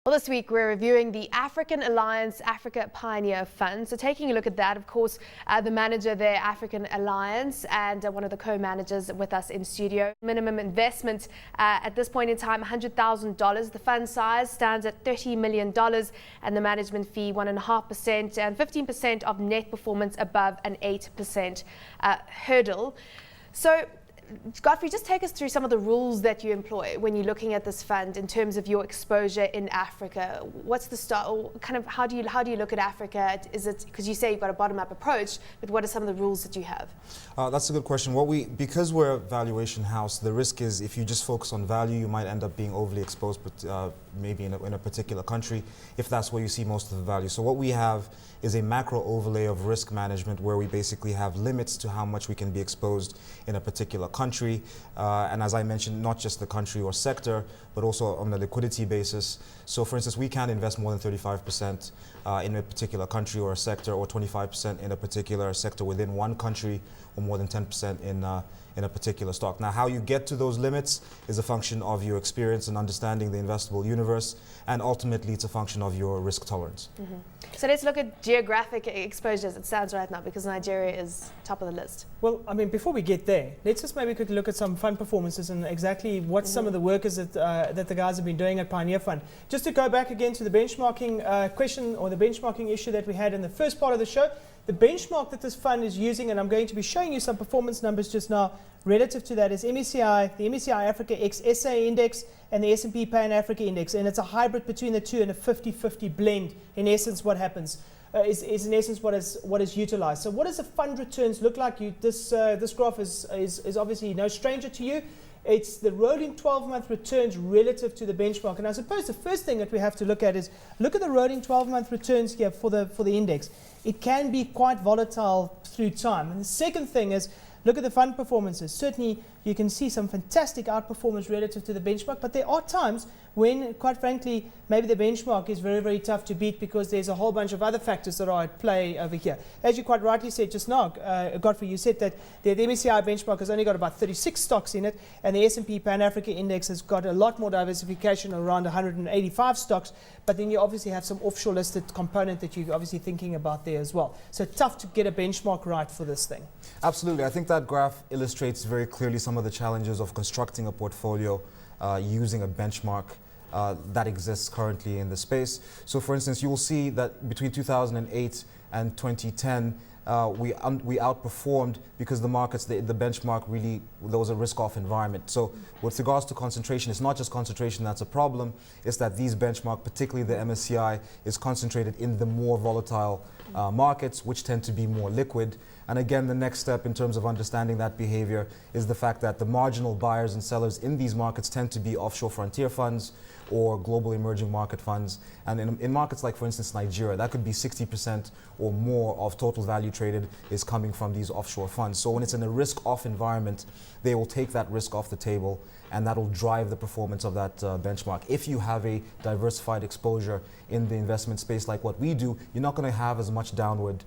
Well, this week we're reviewing the African Alliance Africa Pioneer Fund. So taking a look at that, of course, the manager there, African Alliance, and one of the co-managers with us in studio. Minimum investment at this point in time, $100,000. The fund size stands at $30 million and the management fee 1.5% and 15% of net performance above an 8% hurdle. So Godfrey, just take us through some of the rules that you employ when you're looking at this fund in terms of your exposure in Africa. What's the start? Kind of how do you look at Africa? Is it because you say you've got a bottom-up approach, but what are some of the rules that you have? That's a good question. Because we're a valuation house, the risk is if you just focus on value, you might end up being overly exposed, but maybe in a particular country, if that's where you see most of the value. So what we have is a macro overlay of risk management where we basically have limits to how much we can be exposed in a particular country. And as I mentioned, not just the country or sector, but also on the liquidity basis. So for instance, we can't invest more than 35% in a particular country or a sector, or 25% in a particular sector within one country, or more than 10% in a particular stock. Now, how you get to those limits is a function of your experience and understanding the investable universe, and ultimately it's a function of your risk tolerance. Mm-hmm. So let's look at geographic exposures, it sounds right now, because Nigeria is top of the list. Well, I mean, before we get there, let's just maybe quickly look at some fund performances and exactly what some of the work is that the guys have been doing at Pioneer Fund. Just to go back again to the benchmarking question, or the benchmarking issue that we had in the first part of the show, the benchmark that this fund is using, and I'm going to be showing you some performance numbers just now relative to that, is MSCI, the MSCI Africa X SA Index and the S&P Pan Africa Index, and it's a hybrid between the two and a 50-50 blend. In essence, what happens is in essence what is utilized. So what does the fund returns look like? This graph is obviously no stranger to you. It's the rolling 12-month returns relative to the benchmark. And I suppose the first thing that we have to look at is look at the rolling 12-month returns here for the index. It can be quite volatile through time. And the second thing is look at the fund performances. Certainly, you can see some fantastic outperformance relative to the benchmark, but there are times when, quite frankly, maybe the benchmark is very, very tough to beat because there's a whole bunch of other factors that are at play over here. As you quite rightly said just now, Godfrey, you said that the MSCI benchmark has only got about 36 stocks in it, and the S&P Pan Africa Index has got a lot more diversification, around 185 stocks, but then you obviously have some offshore listed component that you're obviously thinking about there as well. So tough to get a benchmark right for this thing. Absolutely. I think that graph illustrates very clearly some of the challenges of constructing a portfolio using a benchmark that exists currently in the space. So for instance, you will see that between 2008 and 2010, we outperformed because the markets, the benchmark really, there was a risk-off environment. So with regards to concentration, it's not just concentration that's a problem, it's that these benchmark, particularly the MSCI, is concentrated in the more volatile markets, which tend to be more liquid. And again, the next step in terms of understanding that behavior is the fact that the marginal buyers and sellers in these markets tend to be offshore frontier funds or global emerging market funds. And in markets like, for instance, Nigeria, that could be 60% or more of total value traded is coming from these offshore funds. So when it's in a risk-off environment, they will take that risk off the table, and that will drive the performance of that benchmark. If you have a diversified exposure in the investment space like what we do, you're not going to have as much downward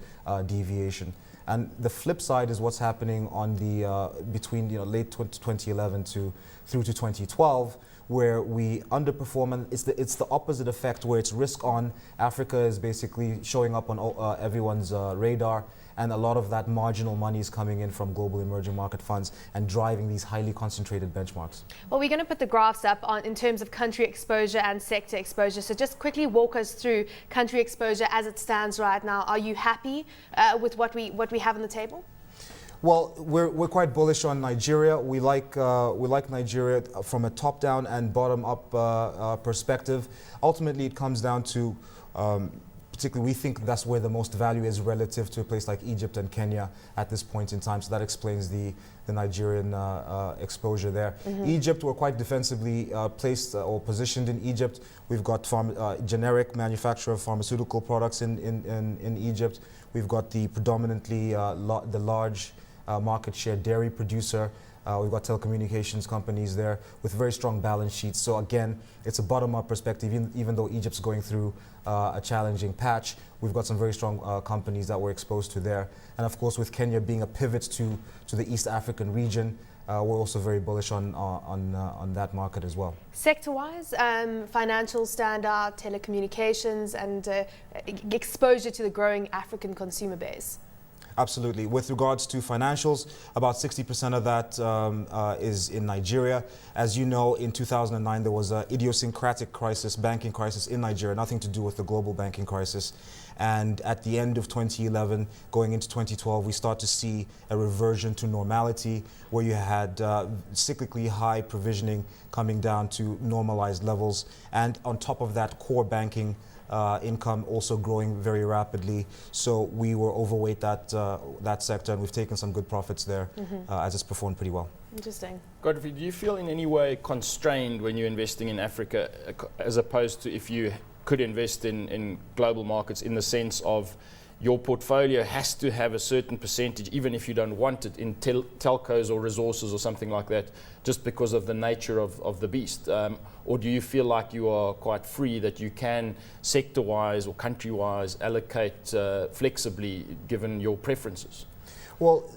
deviation. And the flip side is what's happening on the between late 2011 through to 2012, where we underperform, and it's the opposite effect, where it's risk on. Africa is basically showing up on everyone's radar, and a lot of that marginal money is coming in from global emerging market funds and driving these highly concentrated benchmarks. Well, we're going to put the graphs up in terms of country exposure and sector exposure. So just quickly walk us through country exposure as it stands right now. Are you happy with what we have on the table? Well, we're quite bullish on Nigeria. We like Nigeria from a top-down and bottom-up perspective. Ultimately, it comes down to particularly, we think that's where the most value is relative to a place like Egypt and Kenya at this point in time. So that explains the Nigerian exposure there. Mm-hmm. Egypt, we're quite defensively placed or positioned in Egypt. We've got generic manufacturer of pharmaceutical products in Egypt. We've got the predominantly the large market share dairy producer. We've got telecommunications companies there with very strong balance sheets. So again, it's a bottom-up perspective. Even though Egypt's going through a challenging patch, we've got some very strong companies that we're exposed to there. And of course, with Kenya being a pivot to the East African region, we're also very bullish on that market as well. Sector-wise, financials stand out, telecommunications, and exposure to the growing African consumer base. Absolutely. With regards to financials, about 60% of that is in Nigeria. As you know, in 2009, there was an idiosyncratic crisis, banking crisis in Nigeria, nothing to do with the global banking crisis. And at the end of 2011, going into 2012, we start to see a reversion to normality where you had cyclically high provisioning coming down to normalized levels. And on top of that, core banking income also growing very rapidly. So we were overweight that sector, and we've taken some good profits there as it's performed pretty well. Interesting. Godfrey, do you feel in any way constrained when you're investing in Africa as opposed to if you could invest in global markets, in the sense of your portfolio has to have a certain percentage, even if you don't want it, in telcos or resources or something like that, just because of the nature of the beast? Or do you feel like you are quite free, that you can sector-wise or country-wise allocate flexibly given your preferences? Well,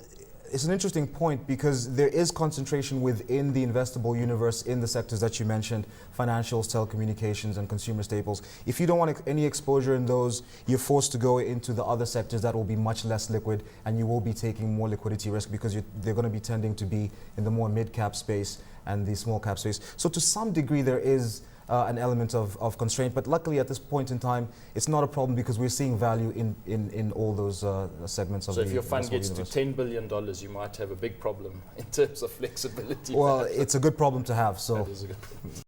it's an interesting point because there is concentration within the investable universe in the sectors that you mentioned, financials, telecommunications, and consumer staples. If you don't want any exposure in those, you're forced to go into the other sectors that will be much less liquid, and you will be taking more liquidity risk because they're going to be tending to be in the more mid-cap space and the small cap space. So to some degree, there is an element of constraint, but luckily at this point in time, it's not a problem because we're seeing value in all those segments of the So if your fund gets universe. to $10 billion, you might have a big problem in terms of flexibility. Well, it's a good problem to have. So. That is a good problem.